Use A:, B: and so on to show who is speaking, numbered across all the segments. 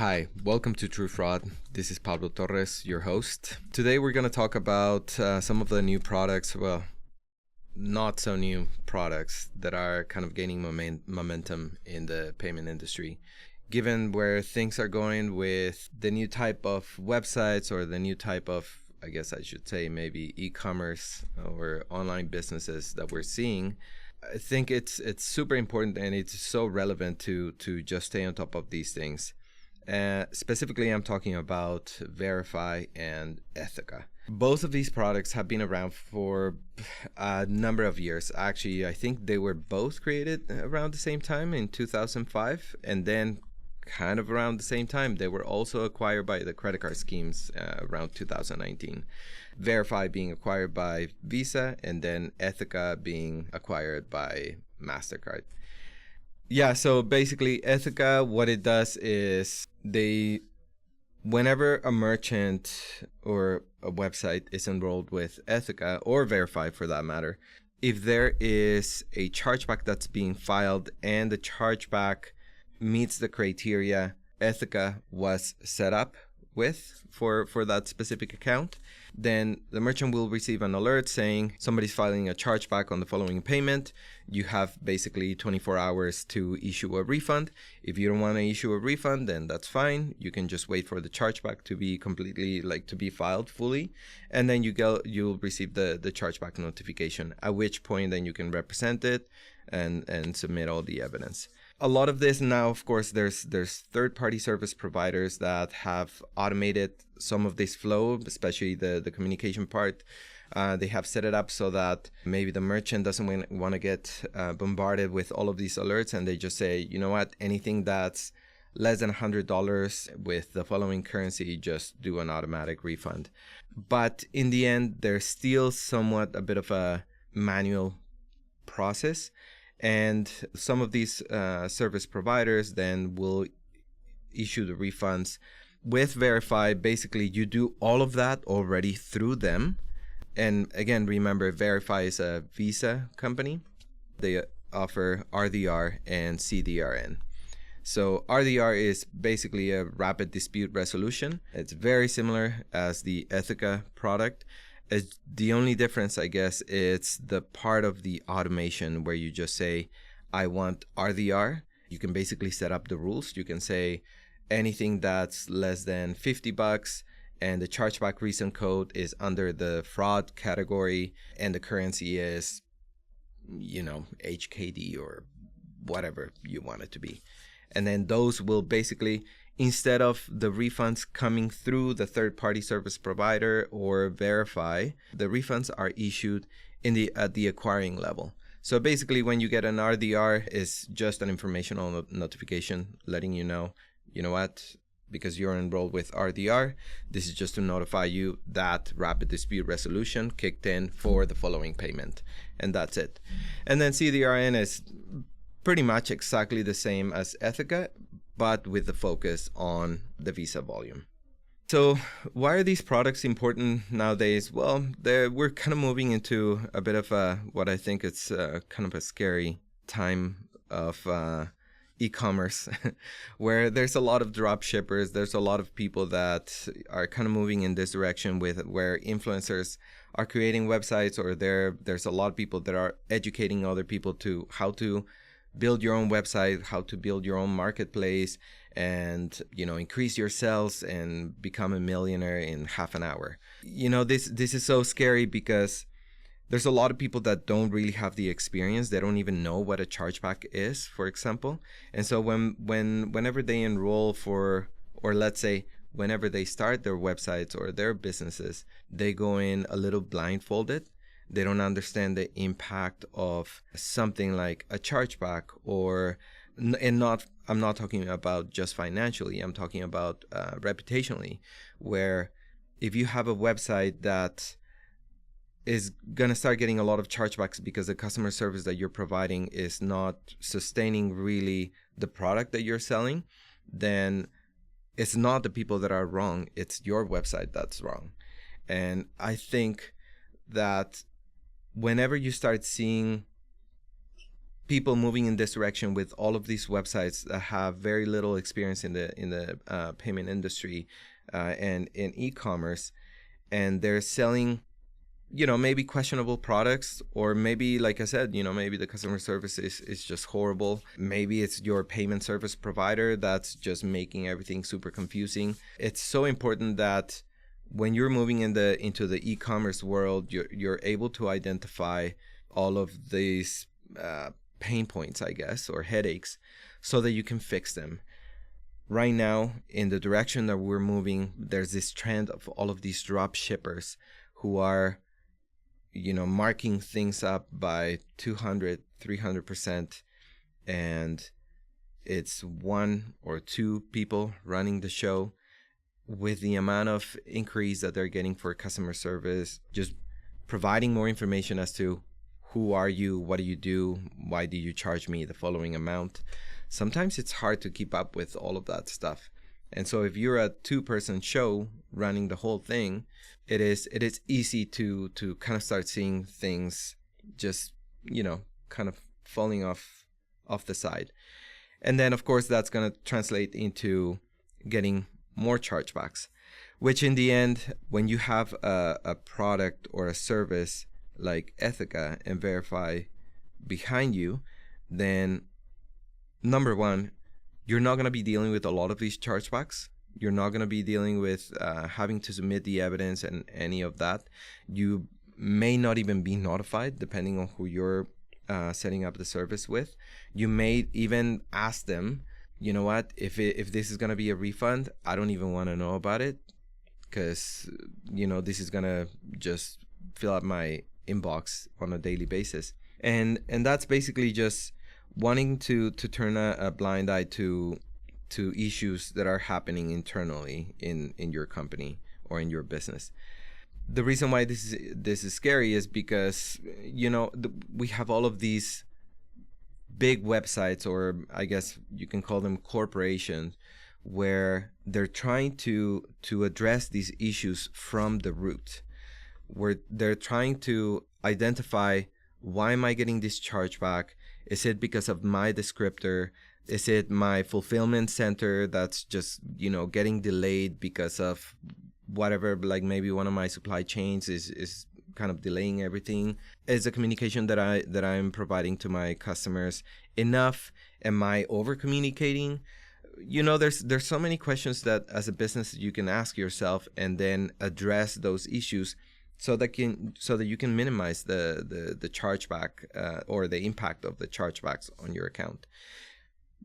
A: Hi, welcome to True Fraud. This is Pablo Torres, your host. Today we're going to talk about some of the new products, well, not so new products that are kind of gaining momentum in the payment industry. Given where things are going with the new type of websites or the new type of, I guess I should say, maybe e-commerce or online businesses that we're seeing, I think it's super important and it's so relevant to just stay on top of these things. Specifically, I'm talking about Verifi and Ethoca. Both of these products have been around for a number of years. Actually, I think they were both created around the same time in 2005, and then kind of around the same time, they were also acquired by the credit card schemes around 2019. Verifi being acquired by Visa, and then Ethoca being acquired by Mastercard. Yeah, so basically Ethoca, what it does is whenever a merchant or a website is enrolled with Ethoca or Verifi for that matter, if there is a chargeback that's being filed and the chargeback meets the criteria Ethoca was set up with for that specific account, then the merchant will receive an alert saying somebody's filing a chargeback on the following payment. You have basically 24 hours to issue a refund. If you don't want to issue a refund, then that's fine. You can just wait for the chargeback to be completely, to be filed fully. And then you'll receive the chargeback notification, at which point then you can represent it and submit all the evidence. A lot of this now, of course, there's third-party service providers that have automated some of this flow, especially the communication part. They have set it up so that maybe the merchant doesn't want to get bombarded with all of these alerts, and they just say, you know what, anything that's less than $100 with the following currency, just do an automatic refund. But in the end, there's still somewhat a bit of a manual process. And some of these service providers then will issue the refunds. With Verifi, basically, you do all of that already through them. And again, remember, Verifi is a Visa company. They offer RDR and CDRN. So RDR is basically a rapid dispute resolution. It's very similar as the Ethoca product. The only difference, I guess, it's the part of the automation where you just say, I want RDR. You can basically set up the rules. You can say anything that's less than $50 and the chargeback reason code is under the fraud category and the currency is, HKD or whatever you want it to be. And then those will basically, instead of the refunds coming through the third-party service provider or Verifi, the refunds are issued at the acquiring level. So basically, when you get an RDR, it's just an informational notification letting you know what, because you're enrolled with RDR, this is just to notify you that rapid dispute resolution kicked in for the following payment, and that's it. And then CDRN is pretty much exactly the same as Ethoca, but with the focus on the Visa volume. So why are these products important nowadays? Well, we're kind of moving into a bit of what I think it's kind of a scary time of e-commerce, where there's a lot of drop shippers. There's a lot of people that are kind of moving in this direction where influencers are creating websites, or there's a lot of people that are educating other people to how to build your own website, how to build your own marketplace, and increase your sales and become a millionaire in half an hour. This is so scary because there's a lot of people that don't really have the experience. They don't even know what a chargeback is, for example. And so whenever they enroll or let's say whenever they start their websites or their businesses, they go in a little blindfolded. They don't understand the impact of something like a chargeback, I'm not talking about just financially. I'm talking about reputationally, where if you have a website that is going to start getting a lot of chargebacks because the customer service that you're providing is not sustaining really the product that you're selling, then it's not the people that are wrong. It's your website that's wrong. And I think that whenever you start seeing people moving in this direction with all of these websites that have very little experience in the payment industry and in e-commerce, and they're selling, maybe questionable products, or maybe, like I said, maybe the customer service is just horrible. Maybe it's your payment service provider that's just making everything super confusing. It's so important that when you're moving into the e-commerce world, you're able to identify all of these pain points, I guess, or headaches, so that you can fix them. Right now, in the direction that we're moving, there's this trend of all of these drop shippers who are, marking things up by 200, 300%, and it's one or two people running the show. With the amount of inquiries that they're getting for customer service, just providing more information as to who are you, what do you do, why do you charge me the following amount. Sometimes it's hard to keep up with all of that stuff. And so if you're a two-person show running the whole thing, it is easy to kind of start seeing things just, kind of falling off the side. And then, of course, that's going to translate into getting more chargebacks, which in the end, when you have a product or a service like Ethoca and Verifi behind you, then number one, you're not going to be dealing with a lot of these chargebacks. You're not going to be dealing with having to submit the evidence and any of that. You may not even be notified, depending on who you're setting up the service with. You may even ask them, you know what, if this is going to be a refund, I don't even want to know about it, because, this is going to just fill up my inbox on a daily basis. And that's basically just wanting to turn a blind eye to issues that are happening internally in your company or in your business. The reason why this is scary is because, we have all of these big websites, or I guess you can call them corporations, where they're trying to address these issues from the root, where they're trying to identify, why am I getting this chargeback? Is it because of my descriptor? Is it my fulfillment center that's just, getting delayed because of whatever, like maybe one of my supply chains is kind of delaying everything? Is the communication that I'm providing to my customers enough? Am I over communicating? There's so many questions that as a business you can ask yourself, and then address those issues so that you can minimize the chargeback or the impact of the chargebacks on your account.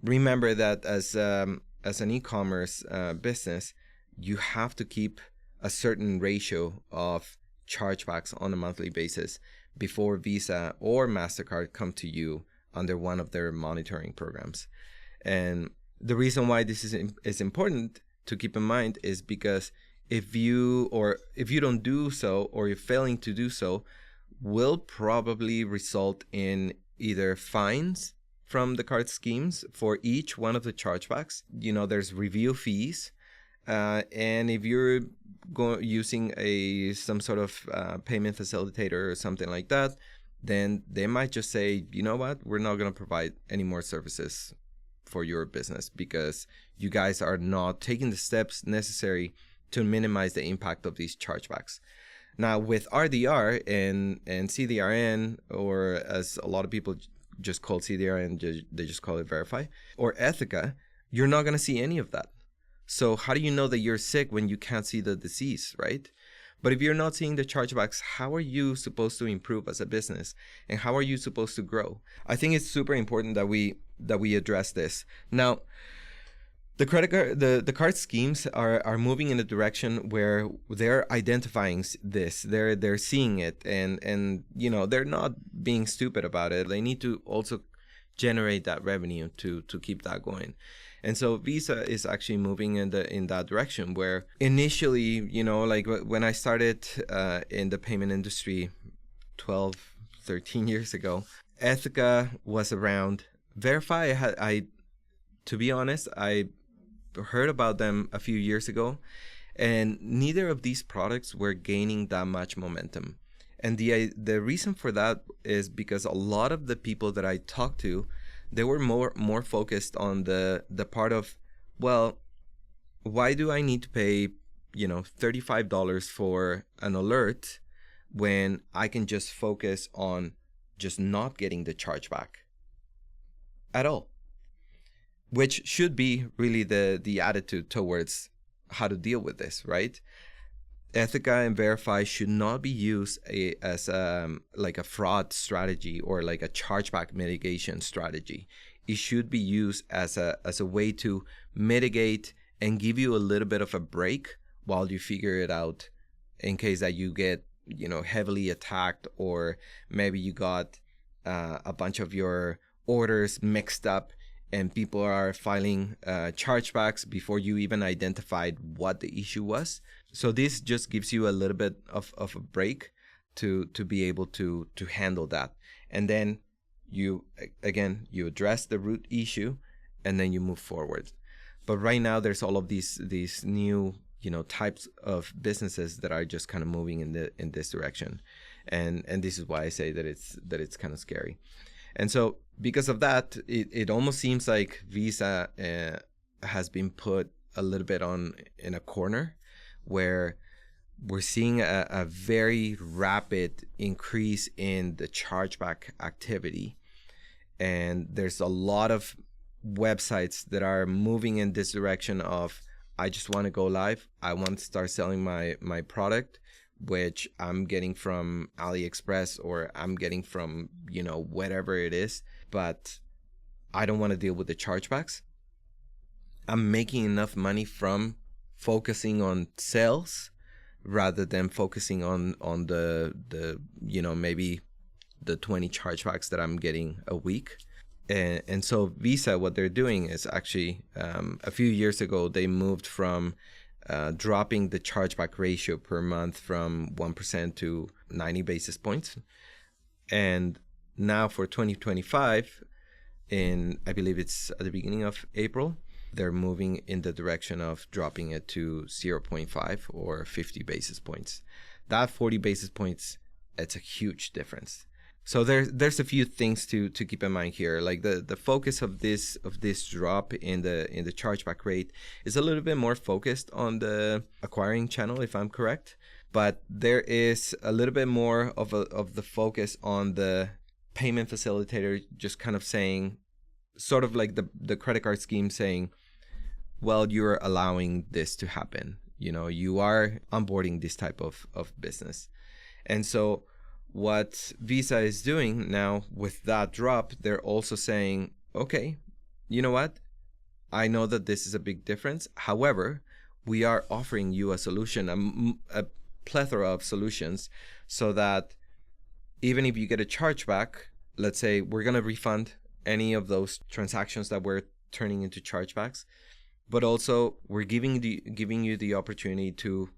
A: Remember that as an e-commerce business, you have to keep a certain ratio of chargebacks on a monthly basis before Visa or Mastercard come to you under one of their monitoring programs. And the reason why this is important to keep in mind is because if you don't do so, or you're failing to do so, will probably result in either fines from the card schemes for each one of the chargebacks. There's review fees, and if you're using some sort of payment facilitator or something like that, then they might just say, you know what, we're not going to provide any more services for your business because you guys are not taking the steps necessary to minimize the impact of these chargebacks. Now, with RDR and CDRN, or as a lot of people just call CDRN, they just call it Verifi, or Ethoca, you're not going to see any of that. So how do you know that you're sick when you can't see the disease, right? But if you're not seeing the chargebacks, how are you supposed to improve as a business? And how are you supposed to grow? I think it's super important that we address this. Now, the credit card, the card schemes are moving in a direction where they're identifying this. They're seeing it, and they're not being stupid about it. They need to also generate that revenue to keep that going. And so Visa is actually moving in that direction, where initially, like when I started in the payment industry 12, 13 years ago, Ethoca was around. Verifi, to be honest, I heard about them a few years ago, and neither of these products were gaining that much momentum. And the reason for that is because a lot of the people that I talked to, they were more focused on the part of, well, why do I need to pay, $35 for an alert when I can just focus on just not getting the chargeback at all? Which should be really the attitude towards how to deal with this, right? Ethoca and Verifi should not be used as like a fraud strategy or like a chargeback mitigation strategy. It should be used as a way to mitigate and give you a little bit of a break while you figure it out, in case that you get heavily attacked, or maybe you got a bunch of your orders mixed up and people are filing chargebacks before you even identified what the issue was. So this just gives you a little bit of a break to be able to handle that. And then you address the root issue and then you move forward. But right now there's all of these new types of businesses that are just kind of moving in this direction. And this is why I say that it's kind of scary. And so because of that, it almost seems like Visa has been put a little bit in a corner, where we're seeing a very rapid increase in the chargeback activity. And there's a lot of websites that are moving in this direction of, I just want to go live. I want to start selling my product, which I'm getting from AliExpress or I'm getting from, whatever it is, but I don't want to deal with the chargebacks. I'm making enough money from focusing on sales rather than focusing on the maybe the 20 chargebacks that I'm getting a week. And so Visa, what they're doing is actually, a few years ago, they moved from dropping the chargeback ratio per month from 1% to 90 basis points. And now for 2025, I believe it's at the beginning of April, they're moving in the direction of dropping it to 0.5 or 50 basis points. That 40 basis points, it's a huge difference. So there's a few things to keep in mind here. Like the focus of this drop in the chargeback rate is a little bit more focused on the acquiring channel, if I'm correct. But there is a little bit more of the focus on the payment facilitator, just kind of saying, sort of like the credit card scheme saying, well, you're allowing this to happen. You are onboarding this type of business. And so what Visa is doing now with that drop, they're also saying, okay, you know what? I know that this is a big difference. However, we are offering you a solution, a plethora of solutions, so that even if you get a chargeback, let's say we're going to refund any of those transactions that we're turning into chargebacks, but also we're giving you the opportunity to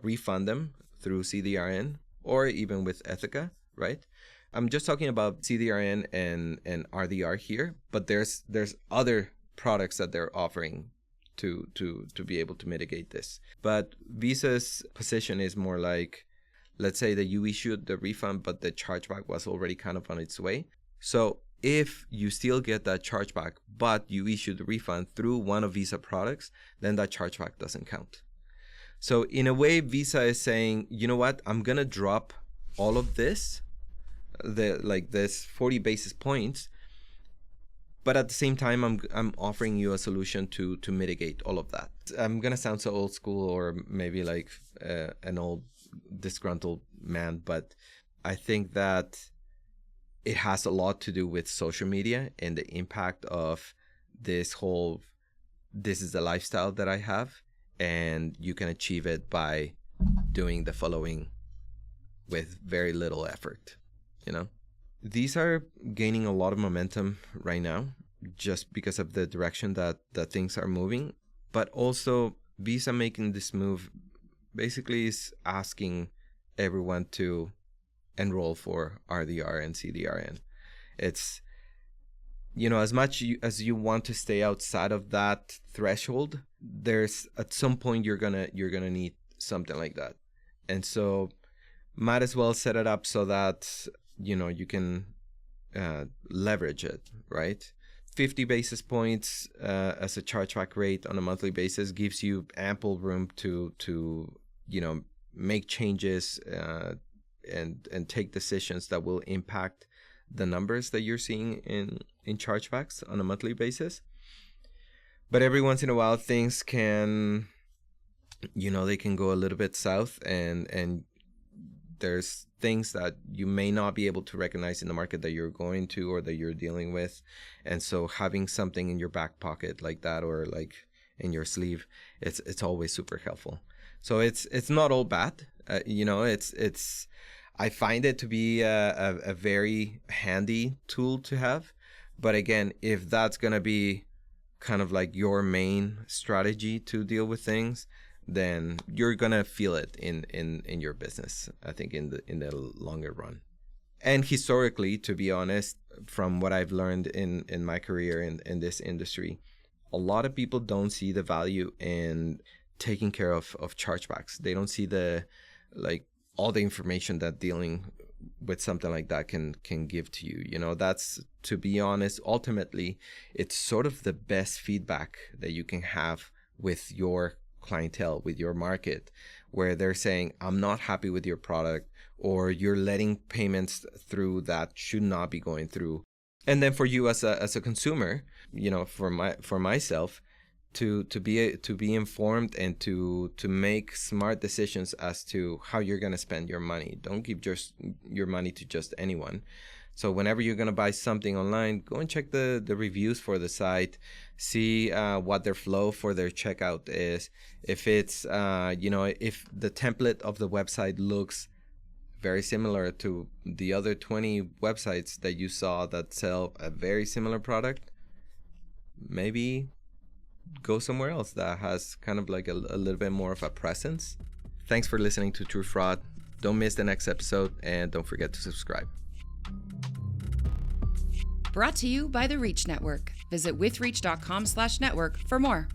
A: refund them through CDRN or even with Ethoca, right? I'm just talking about CDRN and RDR here, but there's other products that they're offering to be able to mitigate this. But Visa's position is more like, let's say that you issued the refund, but the chargeback was already kind of on its way. So if you still get that chargeback, but you issued the refund through one of Visa products, then that chargeback doesn't count. So in a way, Visa is saying, you know what, I'm going to drop all of this, this 40 basis points, but at the same time, I'm offering you a solution to mitigate all of that. I'm going to sound so old school, or maybe like an old disgruntled man, but I think that it has a lot to do with social media and the impact of this whole, this is the lifestyle that I have, and you can achieve it by doing the following with very little effort, These are gaining a lot of momentum right now just because of the direction that things are moving. But also Visa making this move basically is asking everyone to enroll for RDR and CDRN. It's, as much as you want to stay outside of that threshold, there's at some point you're gonna need something like that. And so might as well set it up so that, you can leverage it, right? 50 basis points as a chargeback rate on a monthly basis gives you ample room to make changes and take decisions that will impact the numbers that you're seeing in chargebacks on a monthly basis. But every once in a while, things can, they can go a little bit south, and there's things that you may not be able to recognize in the market that you're going to or that you're dealing with. And so having something in your back pocket like that, or like in your sleeve, it's always super helpful. So it's not all bad. I find it to be a very handy tool to have. But again, if that's going to be kind of like your main strategy to deal with things, then you're gonna feel it in your business, I think, in the longer run. And historically, to be honest, from what I've learned in my career in this industry, a lot of people don't see the value in taking care of chargebacks. They don't see all the information that dealing with something like that can give to you. That's, to be honest, ultimately, it's sort of the best feedback that you can have with your clientele, with your market, where they're saying, I'm not happy with your product, or you're letting payments through that should not be going through. And then for you as a consumer, for myself, to be informed and to make smart decisions as to how you're going to spend your money. Don't give just your money to just anyone. So whenever you're going to buy something online, go and check the reviews for the site, see what their flow for their checkout is. If it's, if the template of the website looks very similar to the other 20 websites that you saw that sell a very similar product, maybe go somewhere else that has kind of like a little bit more of a presence. Thanks for listening to True Fraud. Don't miss the next episode, and don't forget to subscribe.
B: Brought to you by the Reach Network. Visit withreach.com/network for more.